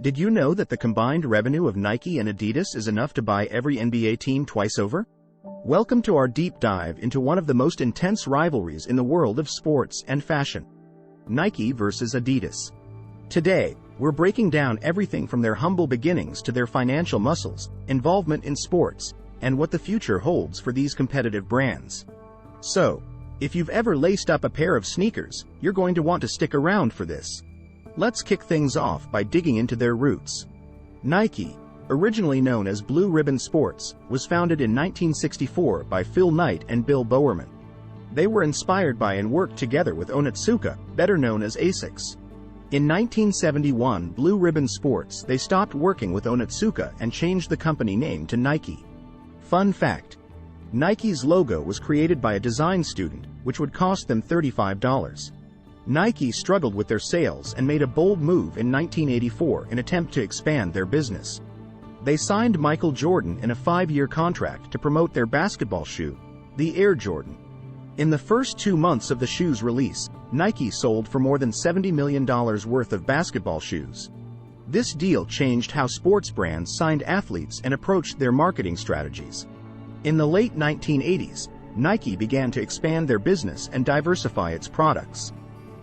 Did you know that the combined revenue of Nike and Adidas is enough to buy every NBA team twice over? Welcome to our deep dive into one of the most intense rivalries in the world of sports and fashion. Nike versus Adidas. Today, we're breaking down everything from their humble beginnings to their financial muscles, involvement in sports, and what the future holds for these competitive brands. So, if you've ever laced up a pair of sneakers, you're going to want to stick around for this. Let's kick things off by digging into their roots. Nike, originally known as Blue Ribbon Sports, was founded in 1964 by Phil Knight and Bill Bowerman. They were inspired by and worked together with Onitsuka, better known as Asics. In 1971, Blue Ribbon Sports, they stopped working with Onitsuka and changed the company name to Nike. Fun fact: Nike's logo was created by a design student, which would cost them $35. Nike struggled with their sales and made a bold move in 1984 in an attempt to expand their business. They signed Michael Jordan in a 5-year contract to promote their basketball shoe, the Air Jordan. In the first 2 months of the shoe's release, Nike sold for more than $70 million worth of basketball shoes. This deal changed how sports brands signed athletes and approached their marketing strategies. In the late 1980s, Nike began to expand their business and diversify its products.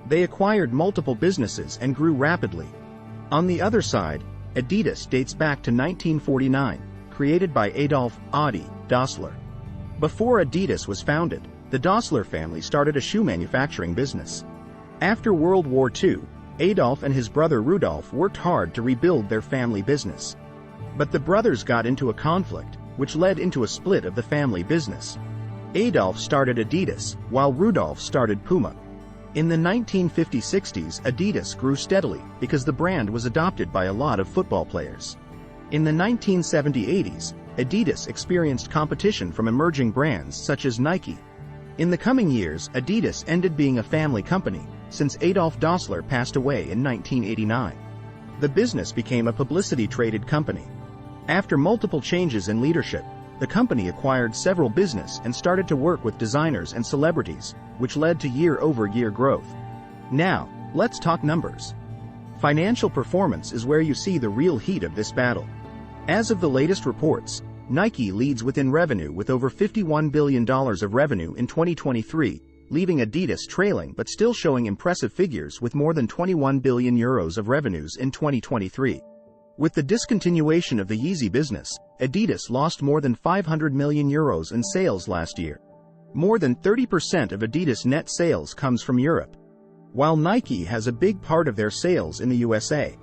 They acquired multiple businesses and grew rapidly. On the other side, Adidas dates back to 1949, created by Adolf "Adi" Dassler. Before Adidas was founded, the Dassler family started a shoe manufacturing business. After World War II, Adolf and his brother Rudolf worked hard to rebuild their family business. But the brothers got into a conflict, which led into a split of the family business. Adolf started Adidas, while Rudolf started Puma. In the 1950s-60s, Adidas grew steadily because the brand was adopted by a lot of football players. In the 1970s-80s, Adidas experienced competition from emerging brands such as Nike. In the coming years, Adidas ended being a family company, since Adolf Dassler passed away in 1989. The business became a publicity-traded company. After multiple changes in leadership, the company acquired several businesses and started to work with designers and celebrities, which led to year-over-year growth. Now, let's talk numbers. Financial performance is where you see the real heat of this battle. As of the latest reports, Nike leads within revenue with over $51 billion of revenue in 2023, leaving Adidas trailing but still showing impressive figures with more than €21 billion of revenues in 2023. With the discontinuation of the Yeezy business, Adidas lost more than €500 million in sales last year. More than 30% of Adidas net sales comes from Europe, while Nike has a big part of their sales in the USA.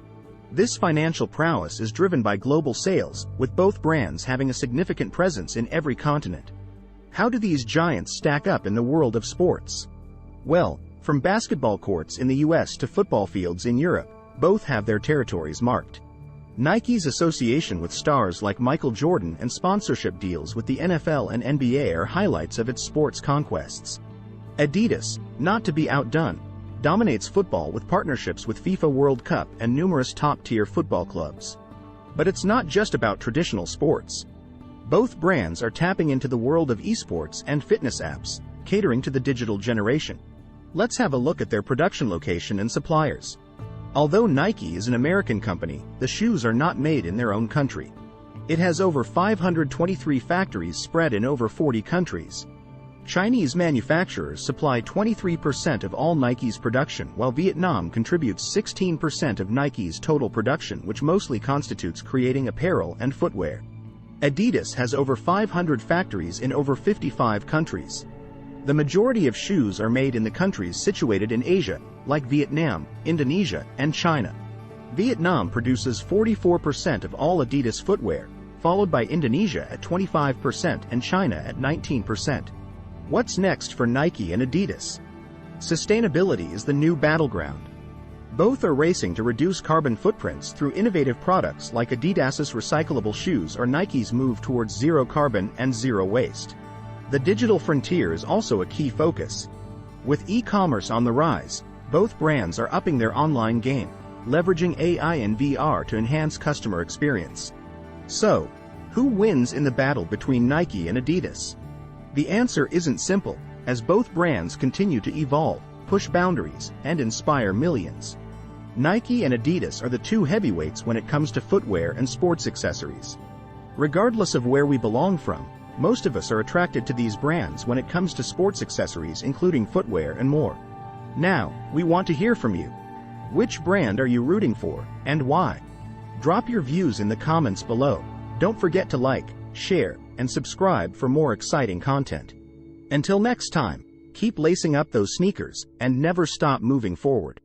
This financial prowess is driven by global sales, with both brands having a significant presence in every continent. How do these giants stack up in the world of sports? Well, from basketball courts in the US to football fields in Europe, both have their territories marked. Nike's association with stars like Michael Jordan and sponsorship deals with the NFL and NBA are highlights of its sports conquests. Adidas, not to be outdone, dominates football with partnerships with FIFA World Cup and numerous top-tier football clubs. But it's not just about traditional sports. Both brands are tapping into the world of esports and fitness apps, catering to the digital generation. Let's have a look at their production location and suppliers. Although Nike is an American company, the shoes are not made in their own country. It has over 523 factories spread in over 40 countries. Chinese manufacturers supply 23% of all Nike's production, while Vietnam contributes 16% of Nike's total production, which mostly constitutes creating apparel and footwear. Adidas has over 500 factories in over 55 countries. The majority of shoes are made in the countries situated in Asia, like Vietnam, Indonesia, and China. Vietnam produces 44% of all Adidas footwear, followed by Indonesia at 25% and China at 19%. What's next for Nike and Adidas? Sustainability is the new battleground. Both are racing to reduce carbon footprints through innovative products like Adidas's recyclable shoes or Nike's move towards zero carbon and zero waste. The digital frontier is also a key focus. With e-commerce on the rise, both brands are upping their online game, leveraging AI and VR to enhance customer experience. So, who wins in the battle between Nike and Adidas? The answer isn't simple, as both brands continue to evolve, push boundaries, and inspire millions. Nike and Adidas are the two heavyweights when it comes to footwear and sports accessories. Regardless of where we belong from, most of us are attracted to these brands when it comes to sports accessories, including footwear and more. Now, we want to hear from you. Which brand are you rooting for, and why? Drop your views in the comments below. Don't forget to like, share, and subscribe for more exciting content. Until next time, keep lacing up those sneakers and never stop moving forward.